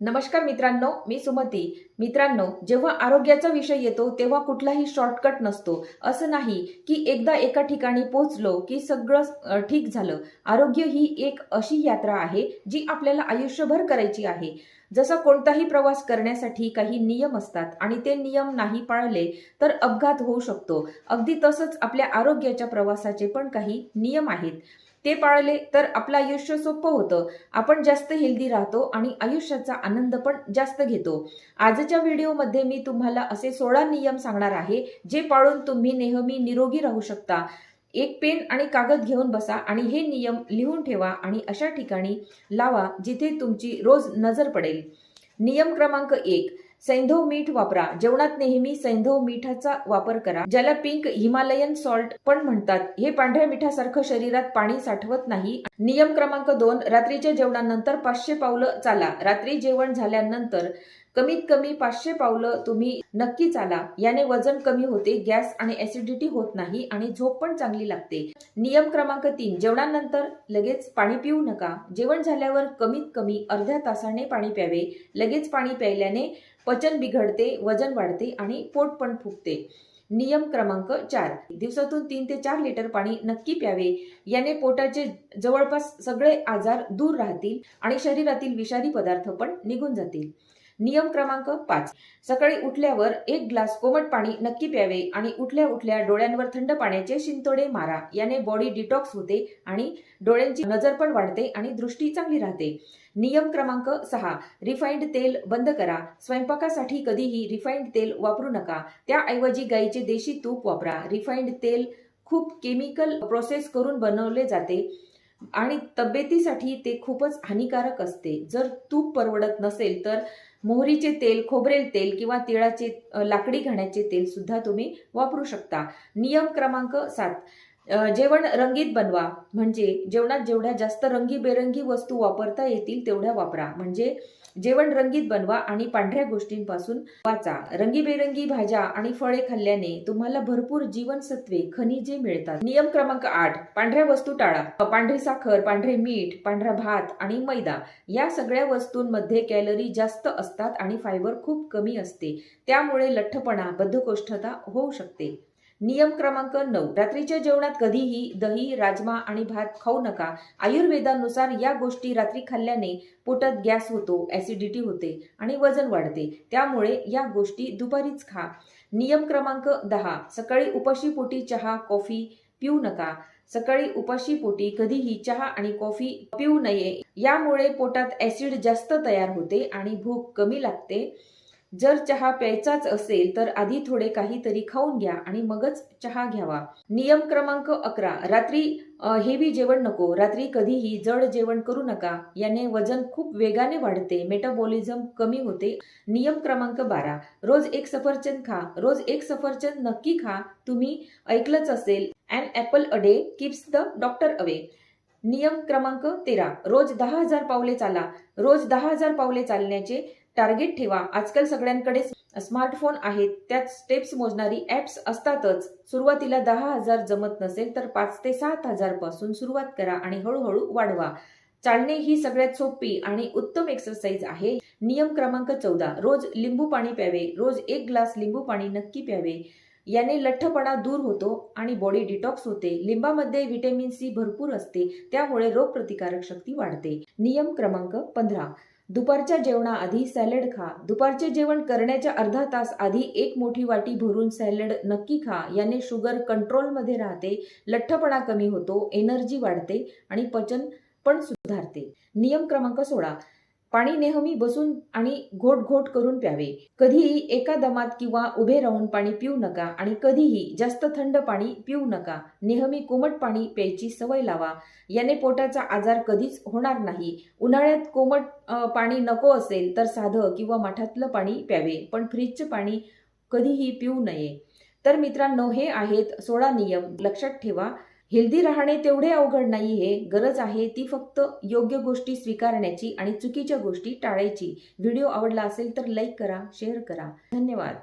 नमस्कार मित्रांनो, मी सुमती। मित्रांनो, जेव्हा आरोग्याचा विषय येतो तेव्हा कुठलाही शॉर्टकट नसतो। असं नाही की एकदा एका ठिकाणी पोहोचलो की सगळं ठीक झालं। आरोग्य ही एक अशी यात्रा आहे जी आपल्याला आयुष्यभर करायची आहे। जसा कोणताही प्रवास करण्यासाठी काही नियम असतात आणि ते नियम नाही पाळले तर अपघात होऊ शकतो। अगदी तसंच आपल्या आरोग्याच्या प्रवासाचे पण काही नियम आहेत। ते पाळले तर आपलं आयुष्य सोपं होतं। आपण जास्त हेल्दी राहतो आणि आयुष्याचा आनंद पण जास्त घेतो। आजच्या व्हिडिओमध्ये मी तुम्हाला असे 16 नियम सांगणार आहे जे पाळून तुम्ही नेहमी निरोगी राहू शकता। एक पेन आणि कागद घेऊन बसा आणि हे नियम लिहून ठेवा आणि अशा ठिकाणी लावा जिथे तुमची रोज नजर पडेल। नियम क्रमांक 1, सैंधव मीठ वापरा। जेवणात नेहमी सैंधव मीठाचा वापर करा, ज्याला पिंक हिमालयन सॉल्ट पण म्हणतात। हे पांढऱ्या मिठासारखं शरीरात पाणी साठवत नाही। नियम क्रमांक 2, रात्रीच्या जेवणानंतर 500 पावलं चाला। रात्री जेवण झाल्यानंतर कमीत कमी 500 पावलं तुम्ही नक्की चाला। याने वजन कमी होते, गॅस आणि ऍसिडिटी होत नाही आणि झोप पण चांगली लागते। नियम क्रमांक 3, जेवणानंतर लगेच पाणी पिऊ नका। जेवण झाल्यावर कमीत कमी अर्ध्या तासाने पाणी प्यावे। लगेच पाणी प्यायल्याने पचन बिघडते, वजन वाढते आणि पोट पण फुगते। नियम क्रमांक 4, दिवसातून 3 ते 4 लिटर पाणी नक्की प्यावे। याने पोटाचे जवळपास सगळे आजार दूर राहतील आणि शरीरातील विषारी पदार्थ पण निघून जातील। नियम क्रमांक 5, सकाळी उठल्यावर 1 ग्लास कोमट पाणी नक्की प्यावे आणि उठल्या उठल्या डोळ्यांवर थंड पाण्याचे शिंतोडे मारा। याने बॉडी डिटॉक्स होते आणि डोळ्यांची नजर पण वाढते आणि दृष्टी चांगली राहते। नियम क्रमांक 6, रिफाइंड तेल बंद करा। स्वयंपाकासाठी कधीही रिफाइंड तेल वापरू नका, त्याऐवजी गाईचे देशी तूप वापरा। रिफाइंड तेल खूप केमिकल प्रोसेस करून बनवले जाते आणि तब्येतीसाठी ते खूपच हानिकारक असते। जर तूप परवडत नसेल तर मोहरीचे तेल, खोबरेल तेल किंवा तिळाचे लाकडी घाण्याचे तेल सुद्धा तुम्ही वापरू शकता। नियम क्रमांक 7, जेवण रंगीत बनवा। म्हणजे जेवणात जेवढ्या जास्त रंगीबेरंगी वस्तू वापरता येतील तेवढ्या वापरा। म्हणजे जेवण रंगीत बनवा आणि पांढऱ्या गोष्टींपासून वाचा। रंगीबेरंगी भाज्या आणि फळे खाल्ल्याने तुम्हाला भरपूर जीवनसत्वे, खनिजे मिळतात। नियम क्रमांक 8, पांढऱ्या वस्तू टाळा। पांढरी साखर, पांढरे मीठ, पांढरा भात आणि मैदा या सगळ्या वस्तूंमध्ये कॅलरी जास्त असतात आणि फायबर खूप कमी असते। त्यामुळे लठ्ठपणा, बद्धकोष्ठता होऊ शकते। नियम क्रमांक 9, रात्रीच्या जेवणात कधीही दही, राजमा आणि भात खाऊ नका। आयुर्वेदानुसार या गोष्टी रात्री खाल्ल्याने पोटात गॅस होतो, ऍसिडिटी होते आणि वजन वाढते। त्यामुळे या गोष्टी दुपारीच खा। नियम क्रमांक 10, सकाळी उपाशी पोटी चहा, कॉफी पिऊ नका। सकाळी उपाशी पोटी कधीही चहा आणि कॉफी पिऊ नये। यामुळे पोटात ऍसिड जास्त तयार होते आणि भूक कमी लागते। जर चहा प्यायचाच असेल तर आधी थोडे काहीतरी खाऊन घ्या आणि मगच चहा घ्यावा। नियम क्रमांक 11, रात्री हेवी जेवण नको। रात्री कधीही जड जेवण करू नका, याने वजन खूप वेगाने वाढते, मेटाबॉलिझम कमी होते। नियम क्रमांक 12, रोज 1 सफरचंद खा। रोज 1 सफरचंद नक्की खा। तुम्ही ऐकलंच असेल, an apple a day keeps the doctor away. नियम क्रमांक 13, रोज 10,000 पावले चाला। रोज 10,000 पावले चालण्याचे टार्गेट ठेवा। आजकाल सगळ्यांकडे स्मार्टफोन आहेत, त्यात स्टेप्स मोजणारी ॲप्स असतातच। सुरुवातीला 10,000 जमत नसेल तर 5 ते 7,000 पासून सुरुवात करा आणि हळूहळू वाढवा। चालणे ही सगळ्यात सोपी आणि उत्तम एक्सरसाइज आहे। नियम क्रमांक 14, रोज लिंबू पाणी प्यावे। रोज 1 ग्लास लिंबू पाणी नक्की प्यावे। याने लठ्ठपणा दूर होतो आणि बॉडी डिटॉक्स होते। लिंबामध्ये व्हिटॅमिन सी भरपूर असते, त्यामुळे रोगप्रतिकारक शक्ती वाढते। नियम क्रमांक 15, दुपारच्या जेवणाआधी सॅलड खा। दुपारचे जेवण करण्याच्या अर्धा तास आधी 1 मोठी वाटी भरून सॅलड नक्की खा। याने शुगर कंट्रोलमध्ये राहते, लठ्ठपणा कमी होतो, एनर्जी वाढते आणि पचन पण सुधारते। नियम क्रमांक 16, पाणी नेहमी बसून आणि घोट घोट करून प्यावे। कधीही एका दमात किंवा उभे राहून पाणी पिऊ नका आणि कधीही जास्त थंड पाणी पिऊ नका। नेहमी कोमट पाणी प्यायची सवय लावा, याने पोटाचा आजार कधीच होणार नाही। उन्हाळ्यात कोमट पाणी नको असेल तर साधं किंवा माठातलं पाणी प्यावे, पण फ्रीजचं पाणी कधीही पिऊ नये। तर मित्रांनो, हे आहेत 16 नियम, लक्षात ठेवा। हेल्दी राहणे तेवढे अवघड नाहीये, गरज आहे ती फक्त योग्य गोष्टी स्वीकारण्याची आणि चुकीच्या गोष्टी टाळायची। व्हिडिओ आवडला असेल तर लाईक करा, शेअर करा। धन्यवाद।